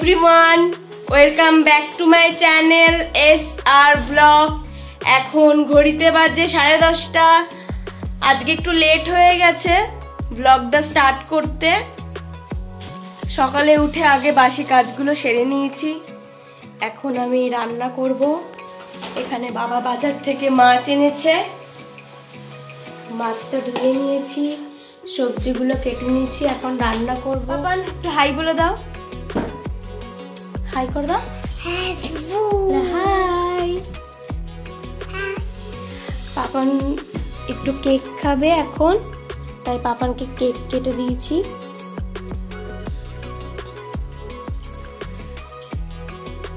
Everyone, welcome back to my channel SR blog. এখন ঘড়িতে বাজে 10:30। আজকে একটু লেট হয়ে গেছে ব্লগটা স্টার্ট করতে। সকালে উঠে আগে বাসি কাজগুলো সেরে নিয়েছি। এখন আমি রান্না করব। এখানে বাবা বাজার থেকে মাছ এনেছে, মাছটা ধুয়ে নিয়েছি, সবজিগুলো কেটে নিয়েছি, এখন রান্না করব। বাবা একটু হাই বলে দাও, হাই করে দাও। হাই। পাপান একটু কেক খাবে এখন, তাই পাপানকে কেক কেটে দিয়েছি।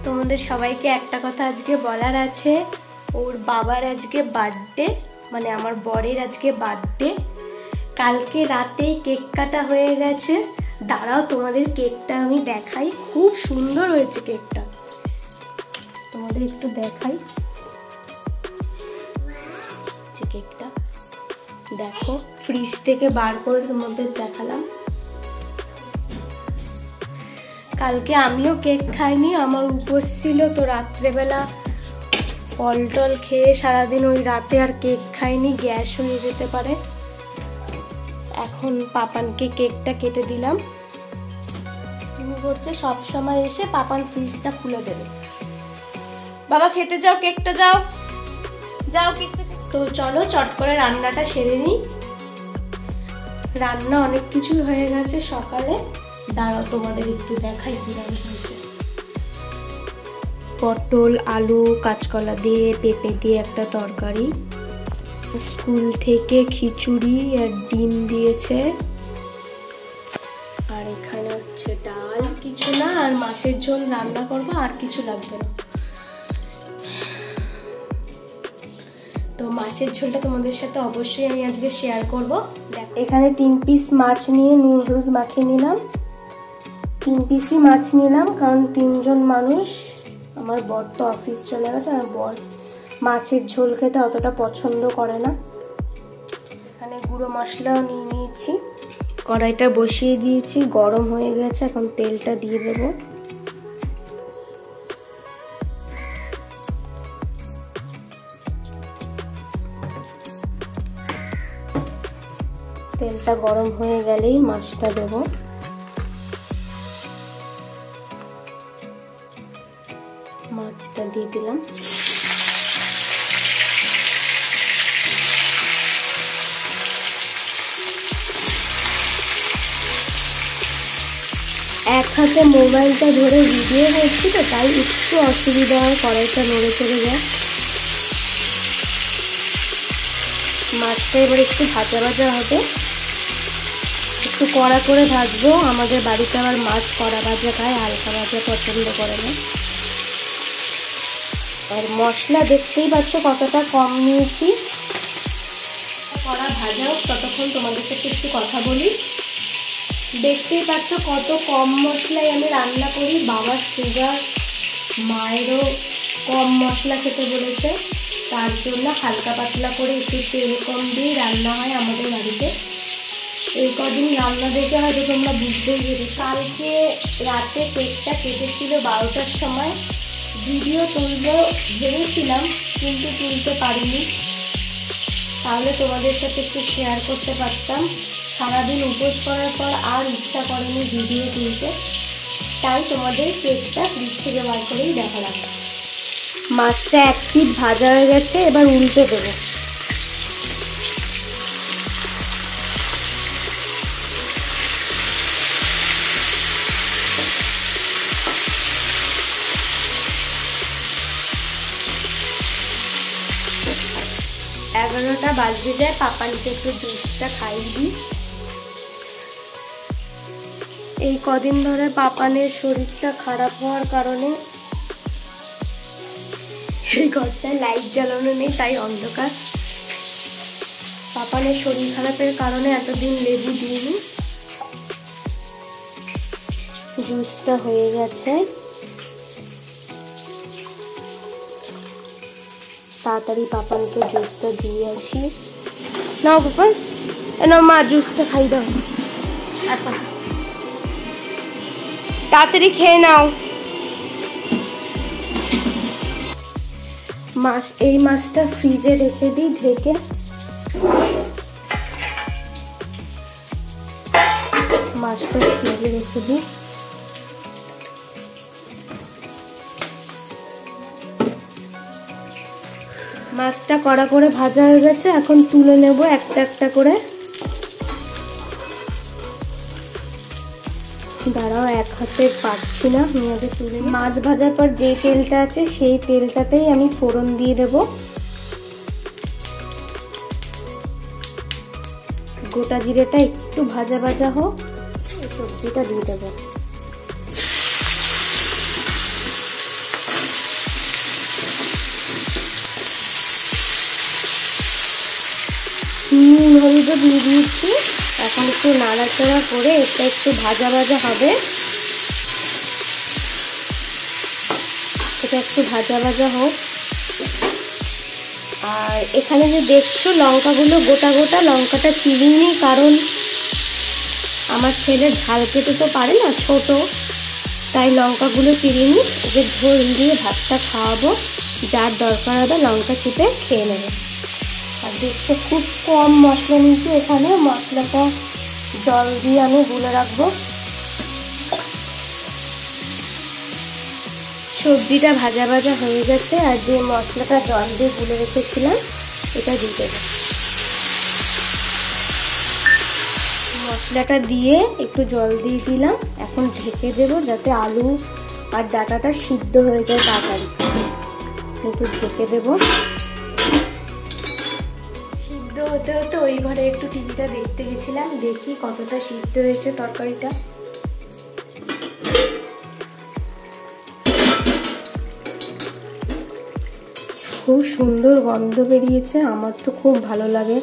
তোমাদের সবাইকে একটা কথা আজকে বলার আছে, ওর বাবার আজকে বার্থডে, মানে আমার বরের আজকে বার্থডে। কালকে রাতেই কেক কাটা হয়ে গেছে। দাঁড়াও তোমাদের কেকটা আমি দেখাই, খুব সুন্দর হয়েছে কেকটা, তোমাদের একটু দেখাই। কেকটা দেখো, ফ্রিজ থেকে বার করে তোমাদের দেখালাম। কালকে আমিও কেক খাইনি, আমার উপোস ছিল, তো রাত্রেবেলা ফল টল খেয়ে সারাদিন ওই রাতে আর কেক খাইনি, গ্যাস হয়ে যেতে পারে। এখন পাপানকে কেকটা কেটে দিলাম। তুমি করছে সব সময় এসে পাপান ফ্রিজটা খুলে দেবে। বাবা খেতে যাও, কেকটা যাও যাও কেকটা। তো চলো চট করে রান্নাটা সেরে নিই। রান্না অনেক কিছু হয়ে গেছে সকালে, দাঁড়াও তোমাদের একটু দেখাই কি রান্না হয়েছে। পটল, আলু, কাঁচকলা দিয়ে পেঁপে দিয়ে একটা তরকারি। স্কুল থেকে খিচুড়ি আর ডিম দিয়েছে। আর এখানে হচ্ছে ডাল, কিছু না, আর মাছের ঝোল রান্না করবো, আর কিছু লাগবে না। তো মাছের ঝোলটা তোমাদের সাথে অবশ্যই আমি আজকে শেয়ার করব। এখানে 3 পিস মাছ নিয়ে নুন হলুদ মাখিয়ে নিলাম। 3 পিসই মাছ নিলাম, কারণ 3 জন মানুষ। আমার বর তো অফিস চলে গেছে, আর বর মাছের ঝোল খেতে অতটা পছন্দ করে না। এখানে গুঁড়ো মশলাও নিয়ে নিয়েছি। কড়াইটা বসিয়ে দিয়েছি, গরম হয়ে গেছে, এখন তেলটা দিয়ে দেবো। তেলটা গরম হয়ে গেলেই মাছটা দেব। মাছটা দিয়ে দিলাম। এক হাতে মোবাইলটা ধরে ভিডিও করছি, তো তাই একটু অসুবিধা হয়, কড়াইটা নড়ে চলে যায়। মাছটা এবার একটু ভাজা ভাজা হবে, একটু কড়া করে ভাজবো। আমাদের বাড়িতে আবার মাছ কড়া ভাজা খায়, হালকা ভাজা পছন্দ করে না। আর মশলা দেখতেই পাচ্ছ কতটা কম নিয়েছি। কড়া ভাজা হোক, ততক্ষণ তোমাদের সাথে একটু কথা বলি। দেখতেই পাচ্ছ কত কম মশলায় আমি রান্না করি। বাবার সুগার, মায়েরও কম মশলা খেতে বলেছে, তার জন্য হালকা পাতলা করে একটু তেল কম দিয়ে রান্না হয় আমাদের বাড়িতে। এই কদিন রান্না দেখে হয়তো তোমরা বুঝতেই পেরেছো। কালকে রাতে কেকটা কেটেছিল 12টার সময়। ভিডিও তুলবো ভেবেছিলাম, কিন্তু তুলতে পারিনি, তাহলে তোমাদের সাথে একটু শেয়ার করতে পারতাম। সারাদিন উপোস করার পর আর ইচ্ছা করেনি ভিডিও তুলতে, তাই তোমাদের কেকটা ফ্রিজ থেকে বার করেই দেখালাম। মাছটা 1 পিঠ ভাজা হয়ে গেছে, এবার উল্টে দেবো। এগারোটা বাজতে যায়, পাপানকে একটু দুধটা খাইয়ে দিই। এই কদিন ধরে পাপানের শরীরটা খারাপ হওয়ার কারণে এই ঘরটায় লাইট জ্বালানো নেই, তাই অন্ধকার। পাপানের শরীর খারাপের কারণে এতদিন লেবু দিইনি। জুসটা হয়ে গেছে, তাড়াতাড়ি পাপানকে জুসটা দিয়ে আসি। নাও পাপান, নাও মা জুসটা খাই দাও। এখন তাড়াতাড়ি খেয়ে নাও। এই মাছটা ফ্রিজে রেখে দিই ঢেকে। মাছটা ফ্রিজে রেখে দিই। মাছটা কড়া করে ভাজা হয়ে গেছে, এখন তুলে নেব একটা একটা করে। দাঁড়াও, এক হাতে পাচ্ছি না, আমি আগে তুলে। মাছ ভাজার পর যে তেলটা আছে সেই তেলটাতেই আমি ফোড়ন দিয়ে দেব। গোটা জিরেটা একটু ভাজা ভাজা হোক, সবজিটা দিয়ে দেবো। নুন হলুদও দিয়ে দিয়েছি। এখন একটু নাড়াচাড়া করে এটা একটু ভাজা ভাজা হবে। এটা একটু ভাজা ভাজা হোক। আর এখানে যে দেখছো লঙ্কাগুলো গোটা গোটা, লঙ্কাটা চিনিনি, কারণ আমার ছেলে ঝাল খেতে তো পারে না, ছোট, তাই লঙ্কাগুলো চিনিনি। ওকে ঝোল দিয়ে ভাতটা খাওয়াবো, যার দরকার হবে লঙ্কা চিপে খেয়ে নেবে। আর দেখতে খুব কম মশলা নিয়েছি এখানে, মশলাটা জল দিয়ে আমি গুলে রাখবো। সবজিটা ভাজা ভাজা হয়ে গেছে, আর যে মশলাটা জল দিয়ে গুলে রেখেছিলাম এটা দিয়ে দেবো। মশলাটা দিয়ে একটু জল দিয়ে দিলাম, এখন ঢেকে দেবো যাতে আলু আর ডাঁটাটা সিদ্ধ হয়ে যায় তাড়াতাড়ি। একটু ঢেকে দেবো। সিদ্ধ হতে হতে ওই ঘরে একটু টিভিটা দেখতে গেছিলাম, দেখি কতটা সিদ্ধ হয়েছে তরকারিটা। খুব সুন্দর গন্ধ বেরিয়েছে, আমার তো খুব ভালো লাগে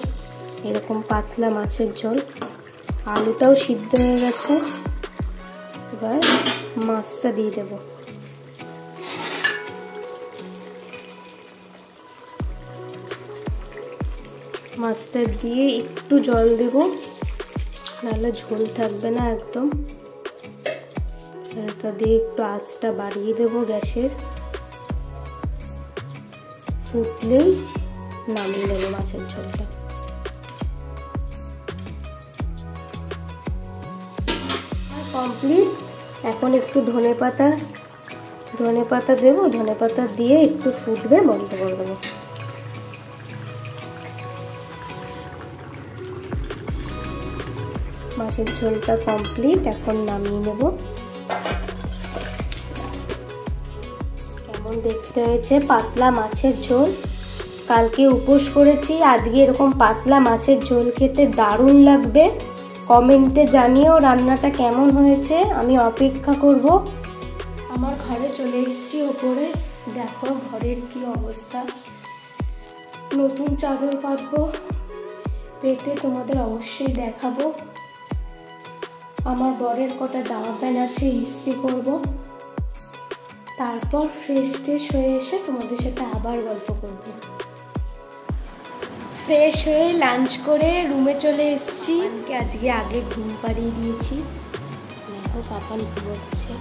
এরকম পাতলা মাছের ঝোল। আলুটাও সিদ্ধ হয়ে গেছে, এবার মাছটা দিয়ে দেব। মাছটা দিয়ে একটু জল দেব, নাহলে ঝোল থাকবে না একদম। এটা দিয়ে একটু আঁচটা বাড়িয়ে দেব গ্যাসের। ফুটলেই নামিয়ে নেব মাছের ঝোলটা। কমপ্লিট। এখন একটু ধনেপাতা দেব, ধনেপাতা দিয়ে একটু ফুটবে, বন্ধ করে দেবো। মাছের ঝোলটা কমপ্লিট, এখন নামিয়ে নেব। কেমন দেখতে হয়েছে পাতলা মাছের ঝোল। কালকে উপোস করেছি, আজকে এরকম পাতলা মাছের ঝোল খেতে দারুণ লাগবে। কমেন্টে জানিও রান্নাটা কেমন হয়েছে, আমি অপেক্ষা করব। আমার ঘরে চলে এসেছি ওপরে, দেখো ঘরের কি অবস্থা। নতুন চাদর পাতবো, পেতে তোমাদের অবশ্যই দেখাবো। আমার বরের কটা জামা প্যান্ট আছে, ইস্ত্রি করব। তারপর ফ্রেশ ট্রেশ হয়ে এসে তোমাদের সাথে আবার গল্প করব। ফ্রেশ হয়ে লাঞ্চ করে রুমে চলে এসেছি। আজকে আগে ঘুম পাড়িয়ে দিয়েছি, দেখো পাপান ঘুমোচ্ছে।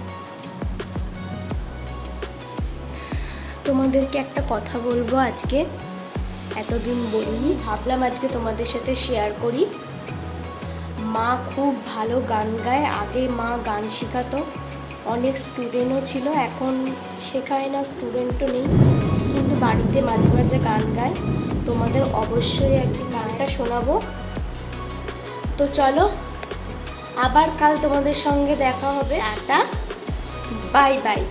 তোমাদেরকে একটা কথা বলবো আজকে, এতদিন বলিনি, ভাবলাম আজকে তোমাদের সাথে শেয়ার করি। মা খুব ভালো গান গায়, আগে মা গান শেখাতো, অনেক স্টুডেন্টও ছিল, এখন শেখায় না, স্টুডেন্টও নেই, কিন্তু বাড়িতে মাঝে মাঝে গান গায়। তোমাদের অবশ্যই একদিন গানটা শোনাবো। তো চলো, আবার কাল তোমাদের সঙ্গে দেখা হবে। Tata, bye bye.